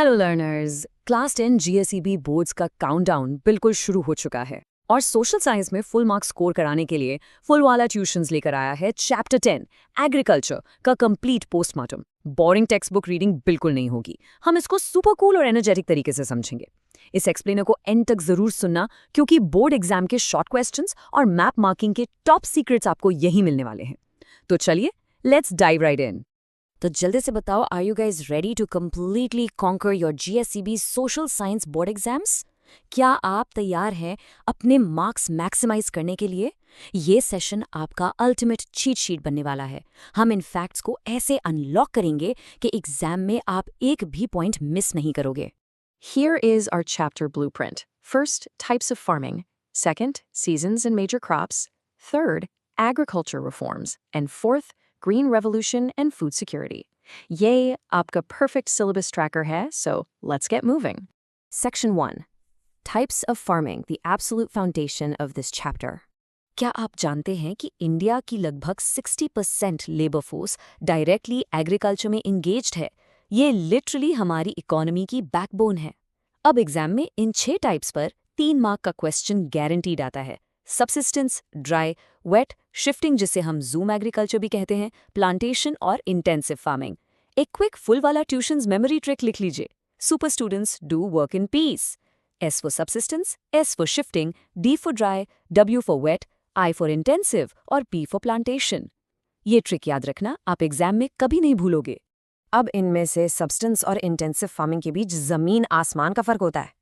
Hello learners, class 10 जीएसईबी boards का countdown बिल्कुल शुरू हो चुका है और सोशल साइंस में फुल मार्क्स स्कोर कराने के लिए फुल वाला ट्यूशंस लेकर आया है चैप्टर 10 एग्रीकल्चर का complete postmortem. Boring text book reading बिल्कुल नहीं होगी, हम इसको सुपर कूल और एनर्जेटिक तरीके से समझेंगे। इस एक्सप्लेनर को एंड तक जरूर सुनना क्योंकि बोर्ड एग्जाम के शॉर्ट क्वेश्चंस और मैप मार्किंग के टॉप सीक्रेट्स आपको यही मिलने वाले हैं। तो चलिए, लेट्स डाइव राइट इन। तो जल्दी से बताओ, are you guys ready to completely conquer your GSEB social science board exams? क्या आप तैयार हैं अपने मार्क्स मैक्सिमाइज करने के लिए? ये सेशन आपका अल्टीमेट चीट शीट बनने वाला है। हम इन फैक्ट्स को ऐसे अनलॉक करेंगे कि एग्जाम में आप एक भी पॉइंट मिस नहीं करोगे। Here is our chapter blueprint. First, types of farming. Second, seasons and major crops. Third, agriculture reforms. And fourth, green revolution and food security. Yay, आपका perfect syllabus tracker है, so let's get moving. Section 1. Types of farming, the absolute foundation of this chapter. क्या आप जानते हैं कि India की लगभग 60% labour force directly agriculture में इंगेज्ड है? ये लिटरली हमारी इकोनॉमी की बैकबोन है। अब एग्जाम में इन 6 टाइप्स पर 3 मार्क का क्वेश्चन गारंटीड आता है। सबसिस्टेंस, ड्राई, वेट, शिफ्टिंग जिसे हम जूम एग्रीकल्चर भी कहते हैं, प्लांटेशन और इंटेंसिव फार्मिंग। एक क्विक फुल वाला ट्यूशंस मेमोरी ट्रिक लिख लीजिए। Super students do work in peace. S for subsistence, S for shifting, D for dry, W for wet, I for intensive और P for plantation। ये trick याद रखना, आप exam में कभी नहीं भूलोगे। अब इनमें से सब्सटेंस और इंटेंसिव फार्मिंग के बीच जमीन आसमान का फर्क होता है।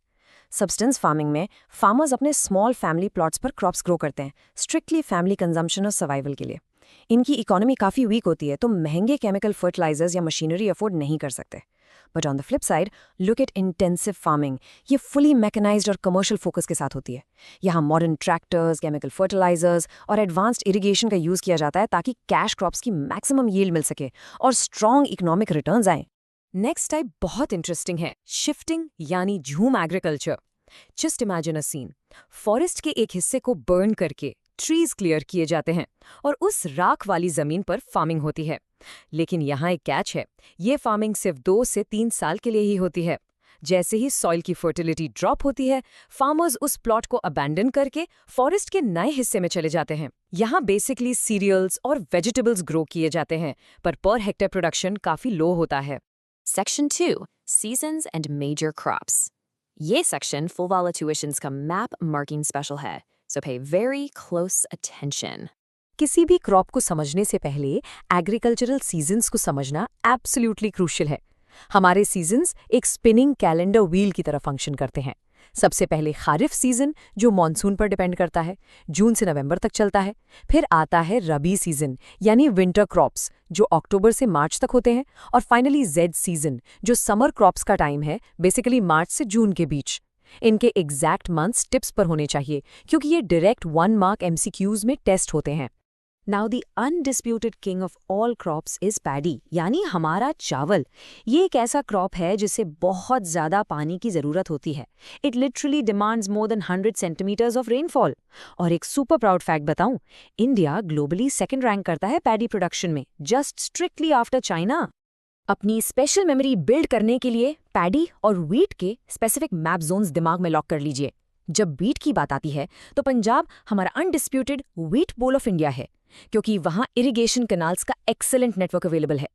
सब्सटेंस फार्मिंग में फार्मर्स अपने स्मॉल फैमिली प्लॉट्स पर क्रॉप्स ग्रो करते हैं, स्ट्रिक्टली फैमिली कंजम्पशन और सर्वाइवल के लिए। इनकी इकोनॉमी काफ़ी वीक होती है, तो महंगे केमिकल फर्टिलाइजर्स या मशीनरी अफोर्ड नहीं कर सकते। But on the flip side, look at intensive farming. ये फुली मैकेनाइज्ड और कमर्शियल फोकस के साथ होती है। यहाँ मॉडर्न ट्रैक्टर्स, केमिकल फर्टिलाइजर्स और एडवांस्ड इरिगेशन का यूज़ किया जाता है ताकि कैश क्रॉप्स की मैक्सिमम यील्ड मिल सके और स्ट्रॉन्ग इकोनॉमिक रिटर्न्स आएं। नेक्स्ट टाइप बहुत इंटरेस्टिंग है, शिफ्टिंग यानी jhum agriculture. Just imagine a scene, forest के एक हिस्से को बर्न करके ट्रीज क्लियर किए जाते हैं और उस राख वाली जमीन पर फार्मिंग होती है। लेकिन यहाँ एक कैच है, ये फार्मिंग सिर्फ 2 से 3 साल के लिए ही होती है। जैसे ही सॉइल की फर्टिलिटी ड्रॉप होती है, फार्मर्स उस प्लॉट को अबैंडन करके फॉरेस्ट के नए हिस्से में चले जाते हैं। यहाँ बेसिकली सीरियल्स और वेजिटेबल्स ग्रो किए जाते हैं, पर हेक्टेयर प्रोडक्शन काफी लो होता है। Section 2, seasons and major crops. ये सेक्शन फुल वाला ट्यूशंस का मैप मार्किंग स्पेशल है, so pay very close attention. किसी भी क्रॉप को समझने से पहले एग्रीकल्चरल सीजन्स को समझना एब्सोल्युटली क्रूशियल है। हमारे सीजन्स एक स्पिनिंग कैलेंडर व्हील की तरह फंक्शन करते हैं। सबसे पहले खारिफ सीजन, जो मॉनसून पर डिपेंड करता है, जून से नवंबर तक चलता है। फिर आता है रबी सीजन यानी विंटर क्रॉप्स, जो अक्टूबर से मार्च तक होते हैं। और फाइनली जेड सीजन, जो समर क्रॉप्स का टाइम है, बेसिकली मार्च से जून के बीच। इनके एग्जैक्ट मंथ्स टिप्स पर होने चाहिए क्योंकि ये डायरेक्ट 1 मार्क MCQs में टेस्ट होते हैं। Now the undisputed king of all crops is paddy, यानी हमारा चावल। ये एक ऐसा क्रॉप है जिसे बहुत ज़्यादा पानी की ज़रूरत होती है। It literally demands more than 100 centimetres of rainfall. और एक सुपर प्राउड फैक्ट बताऊं, इंडिया ग्लोबली 2nd रैंक करता है पैडी प्रोडक्शन में, जस्ट स्ट्रिक्टली आफ्टर चाइना। अपनी स्पेशल मेमोरी बिल्ड करने के लिए पैडी और व्हीट के स्पेसिफिक मैप जोन्स दिमाग में लॉक कर लीजिए। जब व्हीट की बात आती है तो पंजाब हमारा undisputed wheat bowl of India है, क्योंकि वहाँ इरिगेशन कैनाल्स का एक्सेलेंट नेटवर्क अवेलेबल है।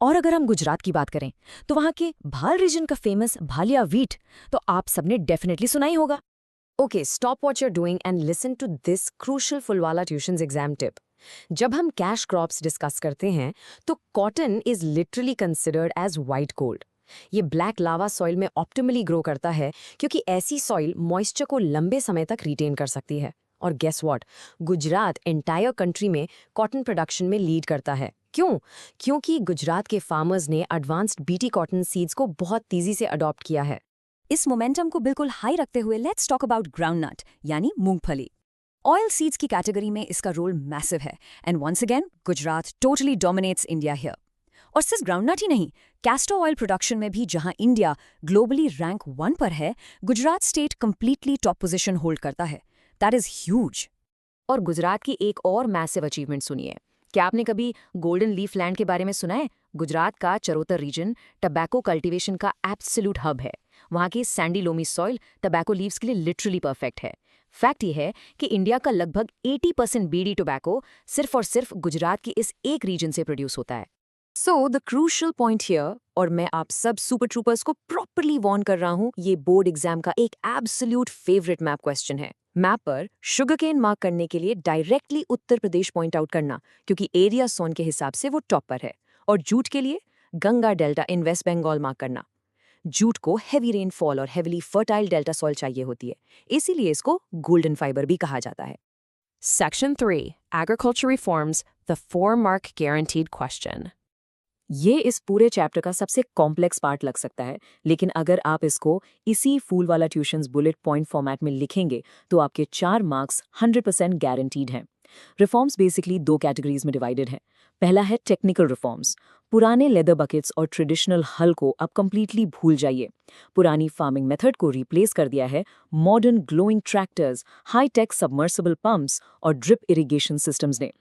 और अगर हम गुजरात की बात करें तो वहाँ के भाल रीजन का फेमस भालिया व्हीट तो आप सबने डेफिनेटली सुना ही होगा। Okay, stop what you are doing and listen to this crucial Phoolwala tuitions exam tip. जब हम कैश क्रॉप्स डिस्कस करते हैं तो cotton is literally considered as white gold. ये ब्लैक लावा सॉइल में ऑप्टिमली ग्रो करता है क्योंकि ऐसी सॉइल मॉइस्चर को लंबे समय तक रिटेन कर सकती है। और guess what, Gujarat entire country में कॉटन प्रोडक्शन में लीड करता है। क्यों? क्योंकि गुजरात के फार्मर्स ने एडवांस्ड बीटी कॉटन सीड्स को बहुत तेजी से अडॉप्ट किया है। इस मोमेंटम को बिल्कुल हाई रखते हुए लेट्स टॉक अबाउट ग्राउंडनट यानी मूंगफली। ऑयल सीड्स की कैटेगरी में इसका रोल मैसिव है and once again Gujarat totally dominates India here. और सिर्फ ग्राउंडनट ही नहीं, कैस्टर ऑयल प्रोडक्शन में भी जहां इंडिया ग्लोबली रैंक 1 पर है, Gujarat state completely top position hold करता है। That is huge. और गुजरात की एक और मैसिव अचीवमेंट सुनिए, क्या आपने कभी गोल्डन लीफ लैंड के बारे में सुना है? गुजरात का चरोतर रीजन टबैको कल्टीवेशन का एब्सोल्यूट हब है। वहाँ की Sandy loamy soil tobacco leaves के लिए लिटरली परफेक्ट है। फैक्ट ये है कि इंडिया का लगभग 80% बीडी टोबैको सिर्फ और सिर्फ गुजरात की इस एक रीजन से प्रोड्यूस होता है। So the crucial point here, और मैं आप सब सुपर ट्रूपर्स को प्रॉपर्ली वार्न कर रहा हूँ, ये बोर्ड एग्जाम का एक एब्सोल्यूट फेवरेट मैप क्वेश्चन है। मैप पर शुगरकेन मार्क करने के लिए directly Uttar Pradesh point out करना, क्योंकि एरिया सोन के हिसाब से वो टॉप पर है। और जूट के लिए Ganga delta in West Bengal mark करना। जूट को हैवी रेनफॉल और हेविली फर्टाइल डेल्टा सॉइल चाहिए होती है, इसीलिए इसको गोल्डन फाइबर भी कहा जाता है। Section 3, Agriculture Reforms, the 4-mark guaranteed question. ये इस पूरे चैप्टर का सबसे कॉम्प्लेक्स पार्ट लग सकता है, लेकिन अगर आप इसको इसी फूल वाला ट्यूशंस बुलेट पॉइंट फॉर्मेट में लिखेंगे तो आपके 4 मार्क्स 100% गारंटीड हैं। रिफॉर्म्स बेसिकली 2 कैटेगरीज में डिवाइडेड हैं। पहला है टेक्निकल रिफॉर्म्स। पुराने लेदर बकेट्स और ट्रेडिशनल हल को अब कंप्लीटली भूल जाइए। पुरानी फार्मिंग मेथड को रिप्लेस कर दिया है modern glowing tractors, high tech submersible pumps और ड्रिप इरिगेशन सिस्टम्स ने।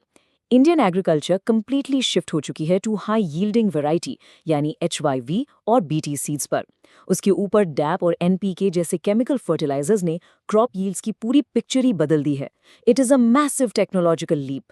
इंडियन एग्रीकल्चर कंप्लीटली शिफ्ट हो चुकी है टू हाई यील्डिंग वैरायटी यानी HYV और BT सीड्स पर। उसके ऊपर डैप और NPK जैसे केमिकल फर्टिलाइजर्स ने क्रॉप यील्ड्स की पूरी पिक्चर ही बदल दी है। It is a massive technological leap.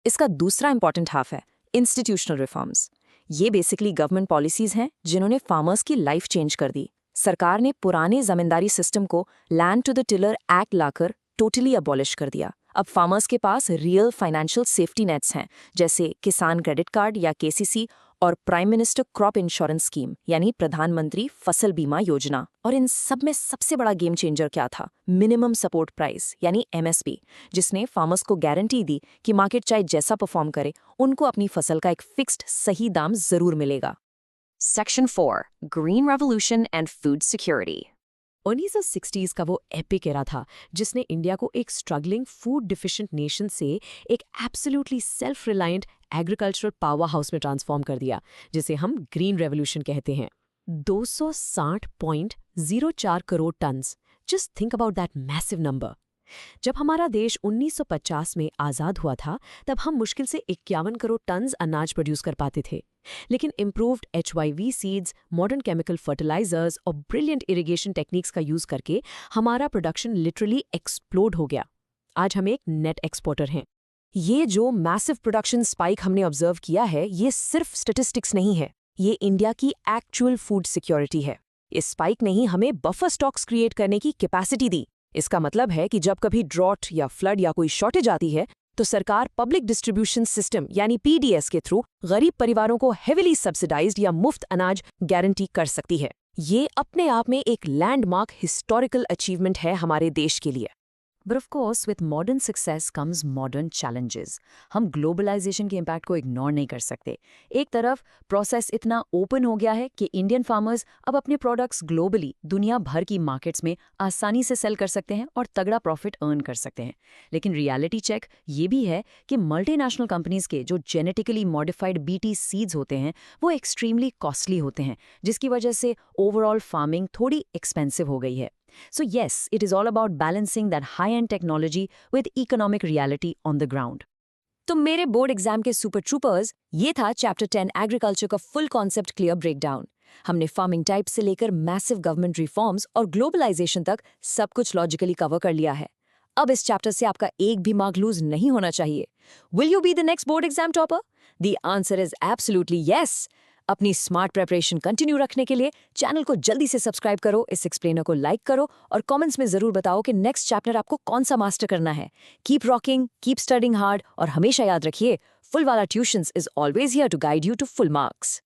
इसका दूसरा इंपॉर्टेंट हाफ है इंस्टीट्यूशनल रिफॉर्म्स। ये बेसिकली गवर्नमेंट पॉलिसीज हैं जिन्होंने फार्मर्स की लाइफ चेंज कर दी। सरकार ने पुराने जमींदारी सिस्टम को land to the tiller act लाकर टोटली अबॉलिश कर दिया। अब फार्मर्स के पास रियल फाइनेंशियल सेफ्टी नेट्स हैं, जैसे किसान क्रेडिट कार्ड या KCC और prime minister crop insurance scheme यानी प्रधानमंत्री फसल बीमा योजना। और इन सब में सबसे बड़ा गेम चेंजर क्या था? मिनिमम सपोर्ट प्राइस यानी MSP, जिसने फार्मर्स को गारंटी दी कि मार्केट चाहे जैसा परफॉर्म करे, उनको अपनी फसल का एक फिक्स्ड सही दाम जरूर मिलेगा। Section 4, Green Revolution and Food Security. 1960s का वो एपिक एरा था जिसने इंडिया को एक स्ट्रगलिंग फूड डिफिशिएंट नेशन से एक absolutely self reliant agricultural power house में ट्रांसफॉर्म कर दिया, जिसे हम ग्रीन रेवोल्यूशन कहते हैं। 260.04 crore tons. Just think about that massive number. जब हमारा देश 1950 में आज़ाद हुआ था, तब हम मुश्किल से 51 करोड़ टन्स अनाज प्रोड्यूस कर पाते थे। लेकिन improved HYV seeds, modern chemical fertilisers और ब्रिलियंट इरिगेशन टेक्निक्स का यूज करके हमारा प्रोडक्शन लिटरली एक्सप्लोड हो गया। आज हम एक नेट एक्सपोर्टर हैं। ये जो मैसिव प्रोडक्शन स्पाइक हमने ऑब्जर्व किया है, ये सिर्फ स्टैटिस्टिक्स नहीं है, ये इंडिया की एक्चुअल फूड सिक्योरिटी है। इस स्पाइक ने ही हमें बफर स्टॉक्स क्रिएट करने की कैपेसिटी दी। इसका मतलब है कि जब कभी ड्रॉट या फ्लड या कोई शॉर्टेज आती है, तो सरकार पब्लिक डिस्ट्रीब्यूशन सिस्टम यानी PDS के थ्रू गरीब परिवारों को हेविली सब्सिडाइज्ड या मुफ्त अनाज गारंटी कर सकती है। ये अपने आप में एक लैंडमार्क हिस्टोरिकल अचीवमेंट है हमारे देश के लिए। But of course, with modern success comes modern challenges. हम ग्लोबलाइजेशन के इम्पैक्ट को इग्नोर नहीं कर सकते। एक तरफ प्रोसेस इतना ओपन हो गया है कि इंडियन फार्मर्स अब अपने प्रोडक्ट्स ग्लोबली दुनिया भर की मार्केट्स में आसानी से सेल कर सकते हैं और तगड़ा प्रॉफिट अर्न कर सकते हैं। लेकिन रियलिटी चेक ये भी है कि मल्टीनेशनल कंपनीज के जो जेनेटिकली मॉडिफाइड BT सीड्स होते हैं, वो एक्सट्रीमली कॉस्टली होते हैं, जिसकी वजह से ओवरऑल फार्मिंग थोड़ी एक्सपेंसिव हो गई है। So yes, it is all about balancing that high-end technology with economic reality on the ground. तो मेरे बोर्ड एग्जाम के सुपर ट्रूपर्स, ये था चैप्टर 10 एग्रीकल्चर का फुल कॉन्सेप्ट क्लियर ब्रेकडाउन। हमने फार्मिंग टाइप से लेकर मैसिव गवर्नमेंट रिफॉर्म्स और ग्लोबलाइजेशन तक सब कुछ लॉजिकली कवर कर लिया है। अब इस चैप्टर से आपका एक भी मार्क लूज नहीं होना चाहिए। Will you be the next board exam topper? The answer is absolutely yes. अपनी स्मार्ट प्रेपरेशन कंटिन्यू रखने के लिए चैनल को जल्दी से सब्सक्राइब करो, इस एक्सप्लेनर को लाइक करो और कमेंट्स में जरूर बताओ कि नेक्स्ट चैप्टर आपको कौन सा मास्टर करना है। Keep rocking, keep studying hard और हमेशा याद रखिए, फुल वाला tuitions is always here to guide you to full marks.